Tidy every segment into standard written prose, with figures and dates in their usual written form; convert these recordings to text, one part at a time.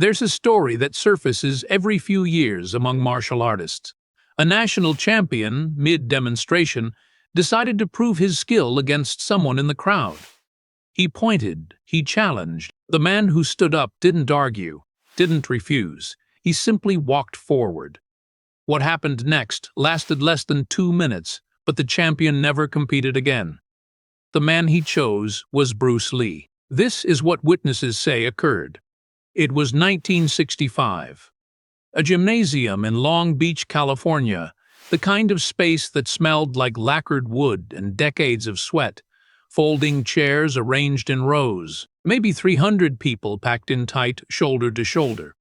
There's a story that surfaces every few years among martial artists. A national champion, mid-demonstration, decided to prove his skill against someone in the crowd. He pointed, he challenged. The man who stood up didn't argue, didn't refuse. He simply walked forward. What happened next lasted less than 2 minutes, but the champion never competed again. The man he chose was Bruce Lee. This is what witnesses say occurred. It was 1965. A gymnasium in Long Beach, California, the kind of space that smelled like lacquered wood and decades of sweat, folding chairs arranged in rows, maybe 300 people packed in tight, shoulder to shoulder.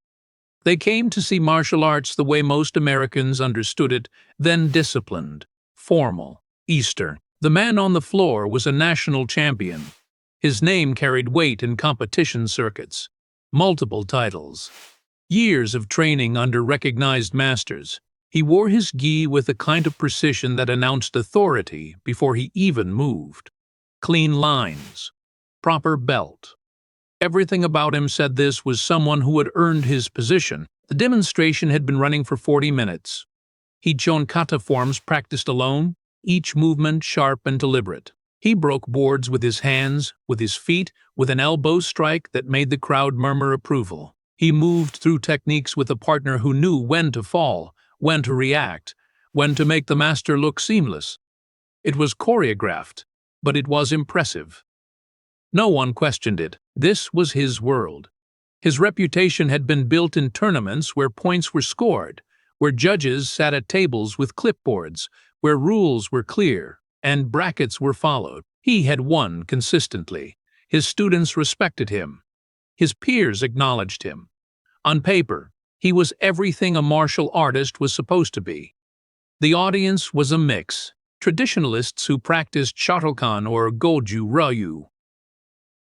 They came to see martial arts the way most Americans understood it, then disciplined, formal, Eastern. The man on the floor was a national champion. His name carried weight in competition circuits. Multiple titles. Years of training under recognized masters. He wore his gi with a kind of precision that announced authority before he even moved. Clean lines. Proper belt. Everything about him said this was someone who had earned his position. The demonstration had been running for 40 minutes. He'd shown kata forms practiced alone, each movement sharp and deliberate. He broke boards with his hands, with his feet, with an elbow strike that made the crowd murmur approval. He moved through techniques with a partner who knew when to fall, when to react, when to make the master look seamless. It was choreographed, but it was impressive. No one questioned it. This was his world. His reputation had been built in tournaments where points were scored, where judges sat at tables with clipboards, where rules were clear and brackets were followed. He had won consistently. His students respected him. His peers acknowledged him. On paper, he was everything a martial artist was supposed to be. The audience was a mix, traditionalists who practiced Shotokan or Goju Ryu,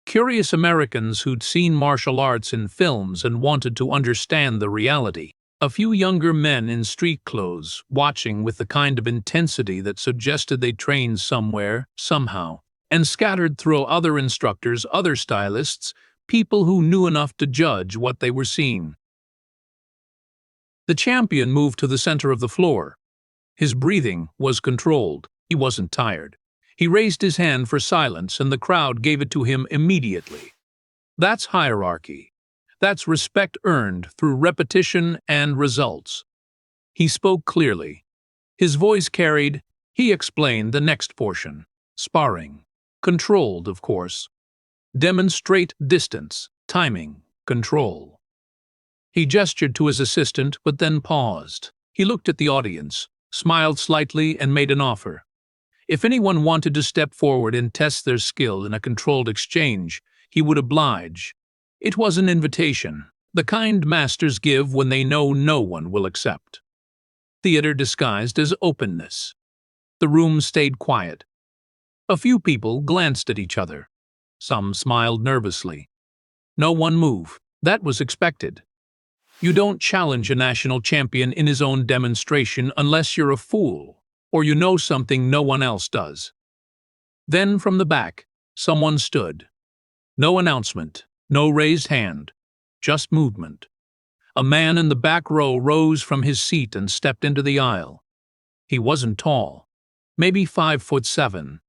curious Americans who'd seen martial arts in films and wanted to understand the reality, a few younger men in street clothes, watching with the kind of intensity that suggested they trained somewhere, somehow, and scattered through other instructors, other stylists, people who knew enough to judge what they were seeing. The champion moved to the center of the floor. His breathing was controlled. He wasn't tired. He raised his hand for silence, and the crowd gave it to him immediately. That's hierarchy. That's respect earned through repetition and results. He spoke clearly. His voice carried. He explained the next portion. Sparring. Controlled, of course. Demonstrate distance, timing, control. He gestured to his assistant, but then paused. He looked at the audience, smiled slightly, and made an offer. If anyone wanted to step forward and test their skill in a controlled exchange, he would oblige. It was an invitation, the kind masters give when they know no one will accept. Theater disguised as openness. The room stayed quiet. A few people glanced at each other. Some smiled nervously. No one moved. That was expected. You don't challenge a national champion in his own demonstration unless you're a fool, or you know something no one else does. Then from the back, someone stood. No announcement, no raised hand, just movement. A man in the back row rose from his seat and stepped into the aisle. He wasn't tall, maybe 5'7".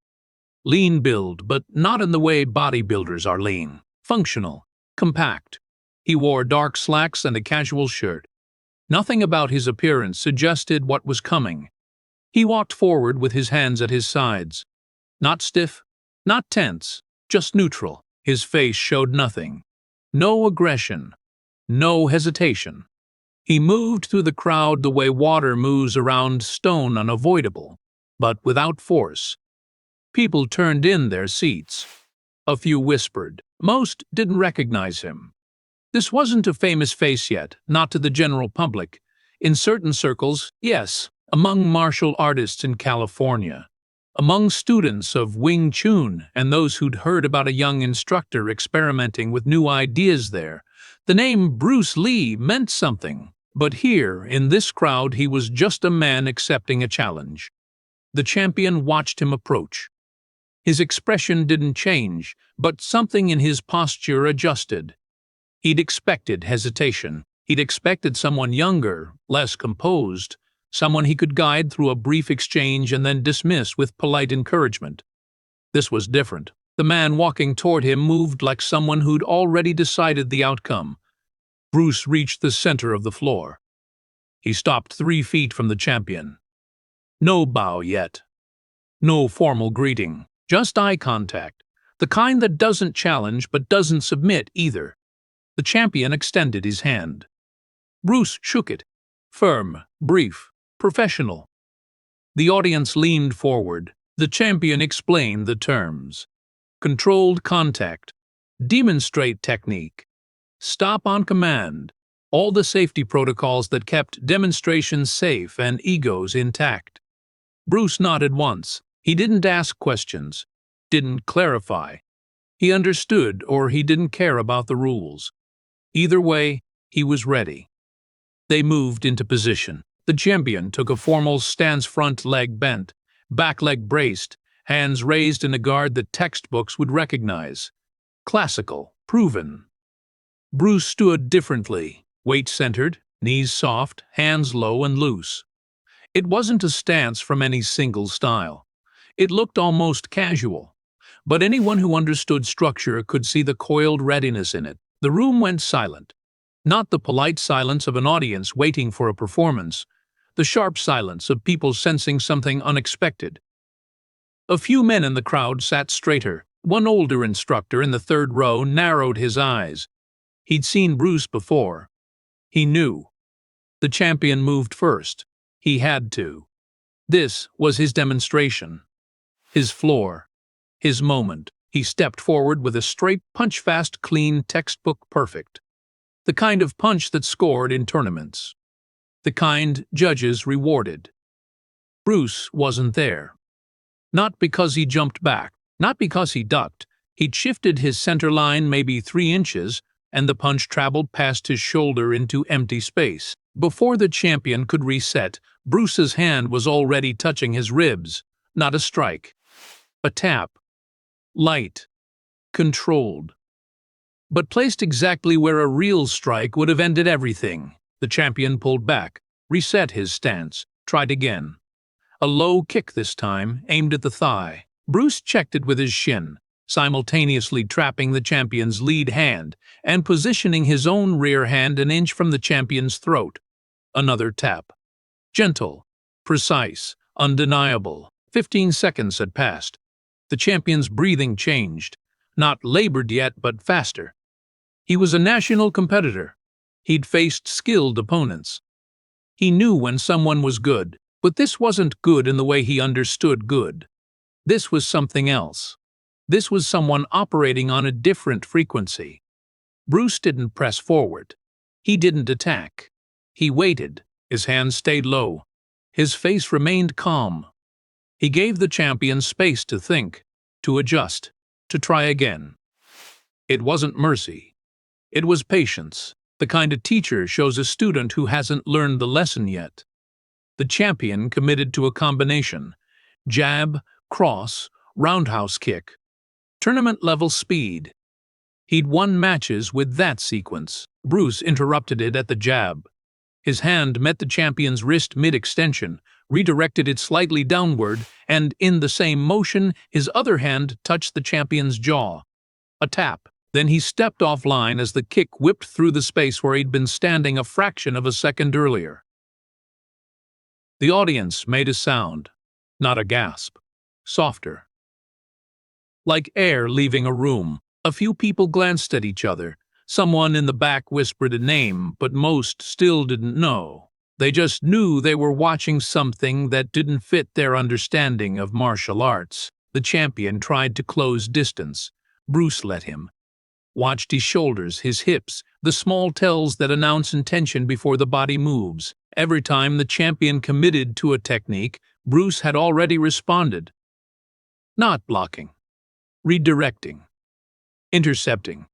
Lean build, but not in the way bodybuilders are lean. Functional, compact. He wore dark slacks and a casual shirt. Nothing about his appearance suggested what was coming. He walked forward with his hands at his sides. Not stiff, not tense, just neutral. His face showed nothing. No aggression. No hesitation. He moved through the crowd the way water moves around stone, unavoidable, but without force. People turned in their seats. A few whispered. Most didn't recognize him. This wasn't a famous face yet, not to the general public. In certain circles, yes, among martial artists in California, among students of Wing Chun and those who'd heard about a young instructor experimenting with new ideas there, the name Bruce Lee meant something. But here, in this crowd, he was just a man accepting a challenge. The champion watched him approach. His expression didn't change, but something in his posture adjusted. He'd expected hesitation. He'd expected someone younger, less composed, someone he could guide through a brief exchange and then dismiss with polite encouragement. This was different. The man walking toward him moved like someone who'd already decided the outcome. Bruce reached the center of the floor. He stopped 3 feet from the champion. No bow yet. No formal greeting. Just eye contact. The kind that doesn't challenge but doesn't submit either. The champion extended his hand. Bruce shook it. Firm, brief, professional. The audience leaned forward. The champion explained the terms. Controlled contact. Demonstrate technique. Stop on command. All the safety protocols that kept demonstrations safe and egos intact. Bruce nodded once. He didn't ask questions. Didn't clarify. He understood, or he didn't care about the rules. Either way, he was ready. They moved into position. The champion took a formal stance, front leg bent, back leg braced, hands raised in a guard that textbooks would recognize. Classical, proven. Bruce stood differently, weight centered, knees soft, hands low and loose. It wasn't a stance from any single style. It looked almost casual. But anyone who understood structure could see the coiled readiness in it. The room went silent. Not the polite silence of an audience waiting for a performance, the sharp silence of people sensing something unexpected. A few men in the crowd sat straighter. One older instructor in the third row narrowed his eyes. He'd seen Bruce before. He knew. The champion moved first. He had to. This was his demonstration. His floor. His moment. He stepped forward with a straight punch, fast, clean, textbook perfect. The kind of punch that scored in tournaments. The kind judges rewarded. Bruce wasn't there. Not because he jumped back, not because he ducked. He'd shifted his center line maybe 3 inches, and the punch traveled past his shoulder into empty space. Before the champion could reset, Bruce's hand was already touching his ribs. Not a strike. A tap. Light. Controlled. But placed exactly where a real strike would have ended everything. The champion pulled back, reset his stance, tried again. A low kick this time, aimed at the thigh. Bruce checked it with his shin, simultaneously trapping the champion's lead hand and positioning his own rear hand an inch from the champion's throat. Another tap. Gentle, precise, undeniable. 15 seconds had passed. The champion's breathing changed. Not labored yet, but faster. He was a national competitor. He'd faced skilled opponents. He knew when someone was good, but this wasn't good in the way he understood good. This was something else. This was someone operating on a different frequency. Bruce didn't press forward. He didn't attack. He waited. His hands stayed low. His face remained calm. He gave the champion space to think, to adjust, to try again. It wasn't mercy. It was patience, the kind a teacher shows a student who hasn't learned the lesson yet. The champion committed to a combination: jab, cross, roundhouse kick. Tournament-level speed. He'd won matches with that sequence. Bruce interrupted it at the jab. His hand met the champion's wrist mid-extension, redirected it slightly downward, and in the same motion, his other hand touched the champion's jaw. A tap. Then he stepped offline as the kick whipped through the space where he'd been standing a fraction of a second earlier. The audience made a sound, not a gasp, softer. Like air leaving a room. A few people glanced at each other. Someone in the back whispered a name, but most still didn't know. They just knew they were watching something that didn't fit their understanding of martial arts. The champion tried to close distance. Bruce let him. Watched his shoulders, his hips, the small tells that announce intention before the body moves. Every time the champion committed to a technique, Bruce had already responded. Not blocking. Redirecting. Intercepting.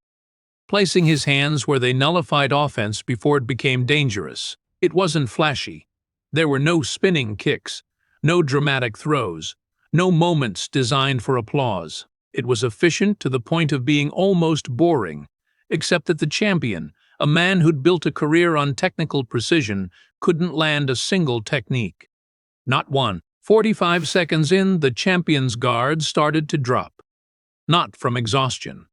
Placing his hands where they nullified offense before it became dangerous. It wasn't flashy. There were no spinning kicks, no dramatic throws, no moments designed for applause. It was efficient to the point of being almost boring, except that the champion, a man who'd built a career on technical precision, couldn't land a single technique. Not one. 45 seconds in, the champion's guard started to drop. Not from exhaustion.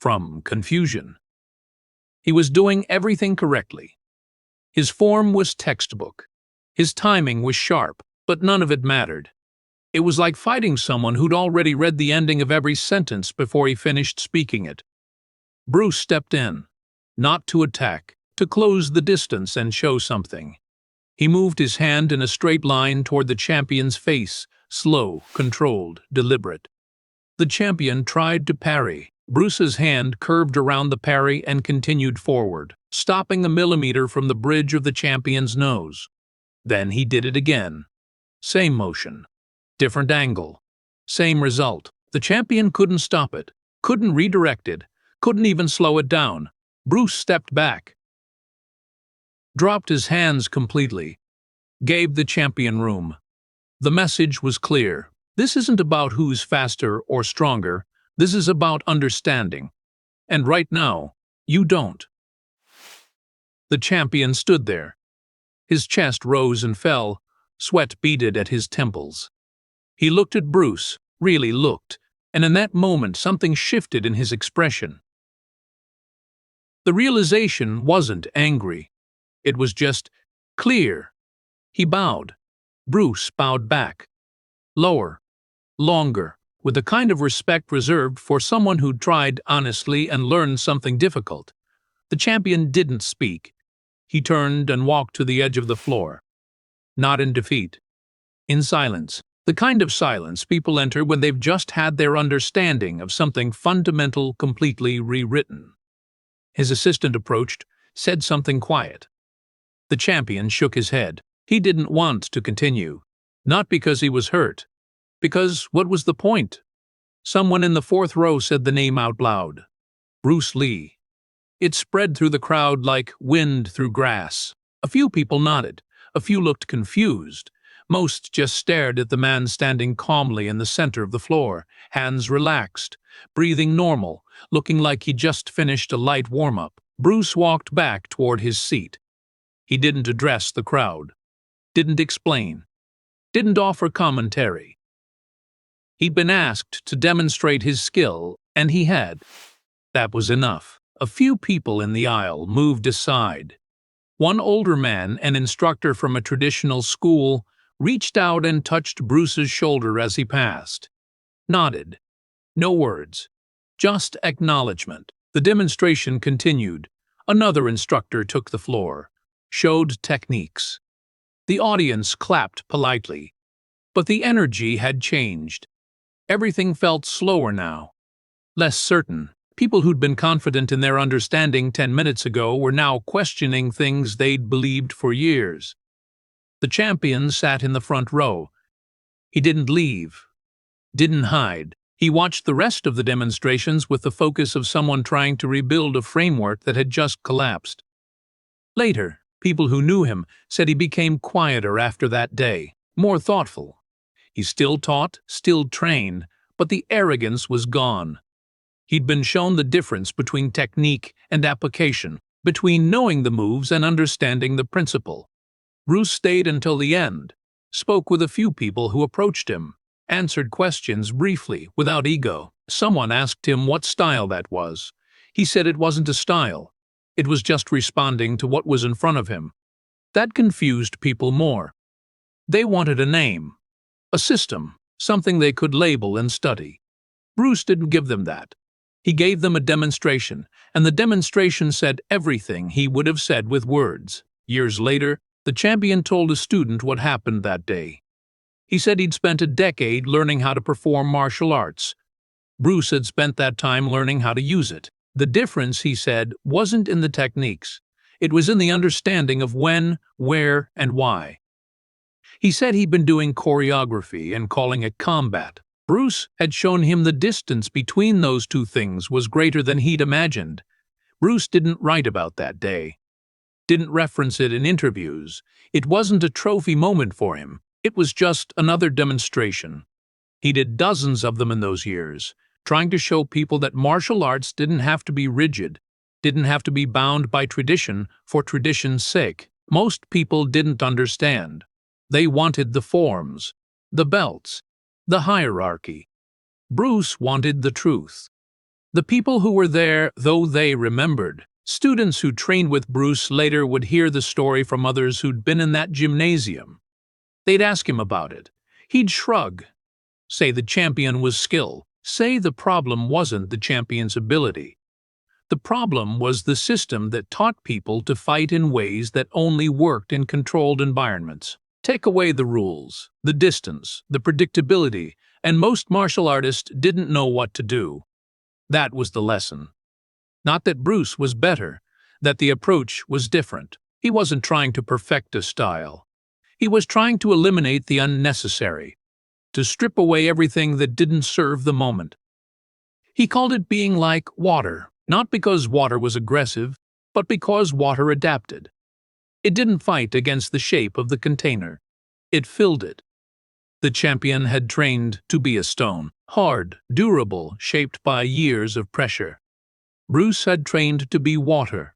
From confusion. He was doing everything correctly. His form was textbook. His timing was sharp, but none of it mattered. It was like fighting someone who'd already read the ending of every sentence before he finished speaking it. Bruce stepped in. Not to attack, to close the distance and show something. He moved his hand in a straight line toward the champion's face, slow, controlled, deliberate. The champion tried to parry. Bruce's hand curved around the parry and continued forward, stopping a millimeter from the bridge of the champion's nose. Then he did it again. Same motion. Different angle. Same result. The champion couldn't stop it, couldn't redirect it, couldn't even slow it down. Bruce stepped back. Dropped his hands completely. Gave the champion room. The message was clear. This isn't about who's faster or stronger. This is about understanding. And right now, you don't. The champion stood there. His chest rose and fell, sweat beaded at his temples. He looked at Bruce, really looked, and in that moment something shifted in his expression. The realization wasn't angry. It was just clear. He bowed. Bruce bowed back. Lower. Longer, with the kind of respect reserved for someone who'd tried honestly and learned something difficult. The champion didn't speak. He turned and walked to the edge of the floor. Not in defeat. In silence. The kind of silence people enter when they've just had their understanding of something fundamental completely rewritten. His assistant approached, said something quiet. The champion shook his head. He didn't want to continue. Not because he was hurt. Because what was the point? Someone in the fourth row said the name out loud. Bruce Lee. It spread through the crowd like wind through grass. A few people nodded. A few looked confused. Most just stared at the man standing calmly in the center of the floor, hands relaxed, breathing normal, looking like he just finished a light warm-up. Bruce walked back toward his seat. He didn't address the crowd. Didn't explain. Didn't offer commentary. He'd been asked to demonstrate his skill, and he had. That was enough. A few people in the aisle moved aside. One older man, an instructor from a traditional school, reached out and touched Bruce's shoulder as he passed. Nodded. No words. Just acknowledgement. The demonstration continued. Another instructor took the floor. Showed techniques. The audience clapped politely. But the energy had changed. Everything felt slower now. Less certain. People who'd been confident in their understanding 10 minutes ago were now questioning things they'd believed for years. The champion sat in the front row. He didn't leave. Didn't hide. He watched the rest of the demonstrations with the focus of someone trying to rebuild a framework that had just collapsed. Later, people who knew him said he became quieter after that day, more thoughtful. He still taught, still trained, but the arrogance was gone. He'd been shown the difference between technique and application, between knowing the moves and understanding the principle. Bruce stayed until the end, spoke with a few people who approached him, answered questions briefly, without ego. Someone asked him what style that was. He said it wasn't a style. It was just responding to what was in front of him. That confused people more. They wanted a name, a system, something they could label and study. Bruce didn't give them that. He gave them a demonstration, and the demonstration said everything he would have said with words. Years later, the champion told a student what happened that day. He said he'd spent a decade learning how to perform martial arts. Bruce had spent that time learning how to use it. The difference, he said, wasn't in the techniques. It was in the understanding of when, where, and why. He said he'd been doing choreography and calling it combat. Bruce had shown him the distance between those two things was greater than he'd imagined. Bruce didn't write about that day. Didn't reference it in interviews. It wasn't a trophy moment for him. It was just another demonstration. He did dozens of them in those years, trying to show people that martial arts didn't have to be rigid. didn't have to be bound by tradition for tradition's sake. Most people didn't understand. They wanted the forms, the belts, the hierarchy. Bruce wanted the truth. The people who were there, though they remembered. Students who trained with Bruce later would hear the story from others who'd been in that gymnasium. They'd ask him about it. He'd shrug, say the champion was skill, say the problem wasn't the champion's ability. The problem was the system that taught people to fight in ways that only worked in controlled environments. Take away the rules, the distance, the predictability, and most martial artists didn't know what to do. That was the lesson. Not that Bruce was better, that the approach was different. He wasn't trying to perfect a style. He was trying to eliminate the unnecessary, to strip away everything that didn't serve the moment. He called it being like water, not because water was aggressive, but because water adapted. It didn't fight against the shape of the container. It filled it. The champion had trained to be a stone, hard, durable, shaped by years of pressure. Bruce had trained to be water,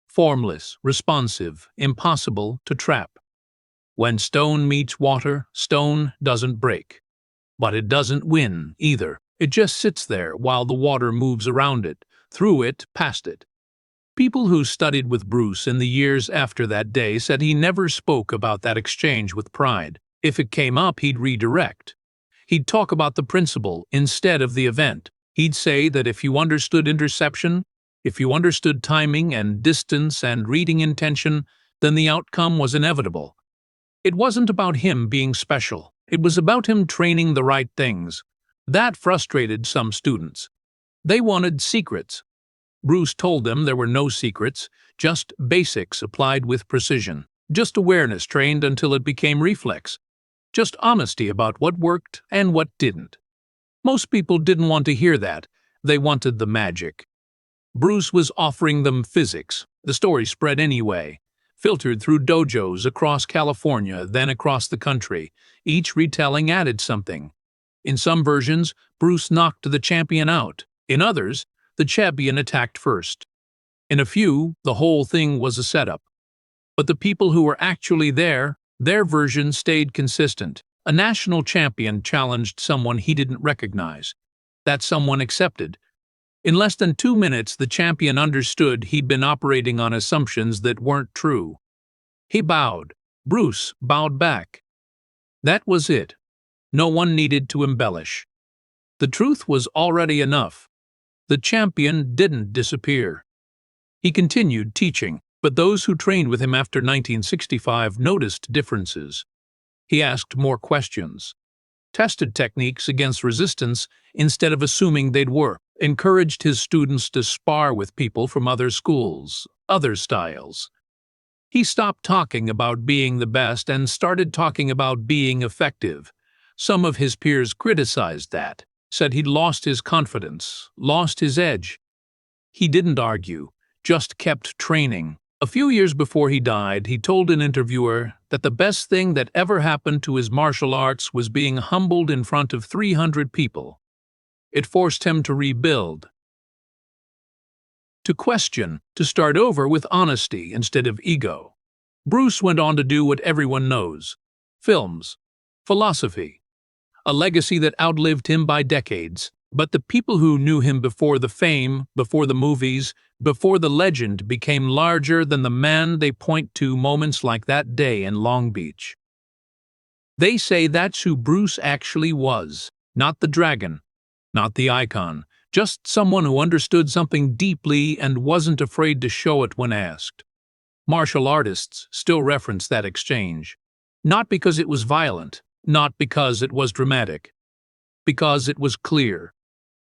formless, responsive, impossible to trap. When stone meets water, stone doesn't break. But it doesn't win, either. It just sits there while the water moves around it, through it, past it. People who studied with Bruce in the years after that day said he never spoke about that exchange with pride. If it came up, he'd redirect. He'd talk about the principle instead of the event. He'd say that if you understood interception, if you understood timing and distance and reading intention, then the outcome was inevitable. It wasn't about him being special. It was about him training the right things. That frustrated some students. They wanted secrets. Bruce told them there were no secrets, just basics applied with precision. Just awareness trained until it became reflex. Just honesty about what worked and what didn't. Most people didn't want to hear that. They wanted the magic. Bruce was offering them physics. The story spread anyway, filtered through dojos across California, then across the country. Each retelling added something. In some versions, Bruce knocked the champion out. In others, the champion attacked first. In a few, the whole thing was a setup. But the people who were actually there, their version stayed consistent. A national champion challenged someone he didn't recognize. That someone accepted. In less than 2 minutes, the champion understood he'd been operating on assumptions that weren't true. He bowed. Bruce bowed back. That was it. No one needed to embellish. The truth was already enough. The champion didn't disappear. He continued teaching, but those who trained with him after 1965 noticed differences. He asked more questions, tested techniques against resistance instead of assuming they'd work, encouraged his students to spar with people from other schools, other styles. He stopped talking about being the best and started talking about being effective. Some of his peers criticized that, said he'd lost his confidence, lost his edge. He didn't argue, just kept training. A few years before he died, he told an interviewer that the best thing that ever happened to his martial arts was being humbled in front of 300 people. It forced him to rebuild, to question, to start over with honesty instead of ego. Bruce went on to do what everyone knows: films, philosophy, a legacy that outlived him by decades. But the people who knew him before the fame, before the movies, before the legend became larger than the man they point to moments like that day in Long Beach. They say that's who Bruce actually was, not the dragon, not the icon, just someone who understood something deeply and wasn't afraid to show it when asked. Martial artists still reference that exchange, not because it was violent, not because it was dramatic, because it was clear.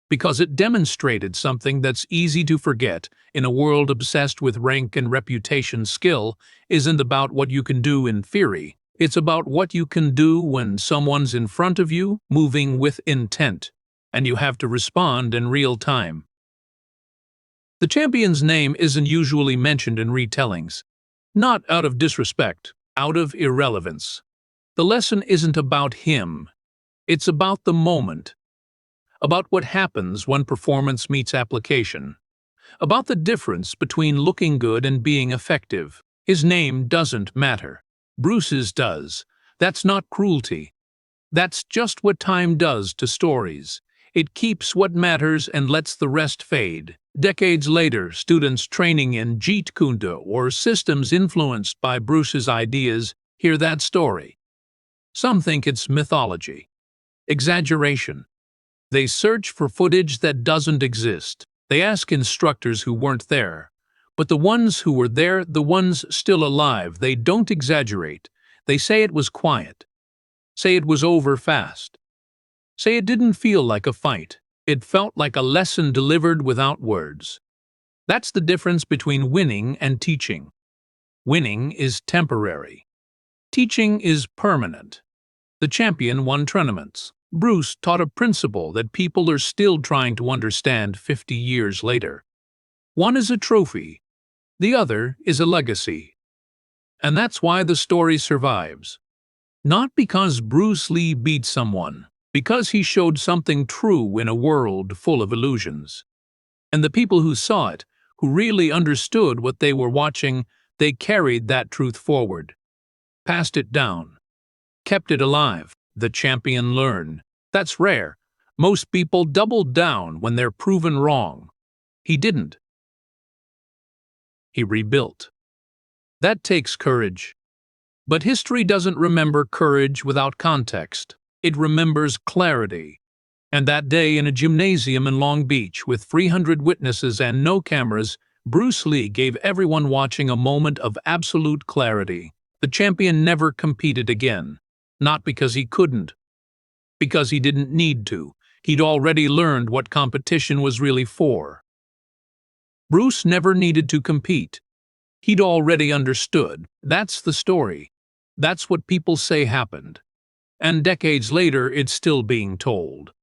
Because it demonstrated something that's easy to forget in a world obsessed with rank and reputation. Skill isn't about what you can do in theory. It's about what you can do when someone's in front of you, moving with intent, and you have to respond in real time. The champion's name isn't usually mentioned in retellings. Not out of disrespect, out of irrelevance. The lesson isn't about him. It's about the moment. About what happens when performance meets application. about the difference between looking good and being effective. His name doesn't matter. Bruce's does. That's not cruelty. That's just what time does to stories. It keeps what matters and lets the rest fade. Decades later, students training in Jeet Kune Do or systems influenced by Bruce's ideas hear that story. Some think it's mythology, exaggeration. They search for footage that doesn't exist. They ask instructors who weren't there. But the ones who were there, the ones still alive, they don't exaggerate. They say it was quiet. Say it was over fast. Say it didn't feel like a fight. It felt like a lesson delivered without words. That's the difference between winning and teaching. Winning is temporary. Teaching is permanent. The champion won tournaments. Bruce taught a principle that people are still trying to understand 50 years later. One is a trophy. The other is a legacy. And that's why the story survives. Not because Bruce Lee beat someone, because he showed something true in a world full of illusions. And the people who saw it, who really understood what they were watching, they carried that truth forward, passed it down, kept it alive. The champion learned. That's rare. Most people double down when they're proven wrong. He didn't. He rebuilt. That takes courage. But history doesn't remember courage without context. It remembers clarity. And that day in a gymnasium in Long Beach with 300 witnesses and no cameras, Bruce Lee gave everyone watching a moment of absolute clarity. The champion never competed again. Not because he couldn't. Because he didn't need to. He'd already learned what competition was really for. Bruce never needed to compete. He'd already understood. That's the story. That's what people say happened. And decades later, it's still being told.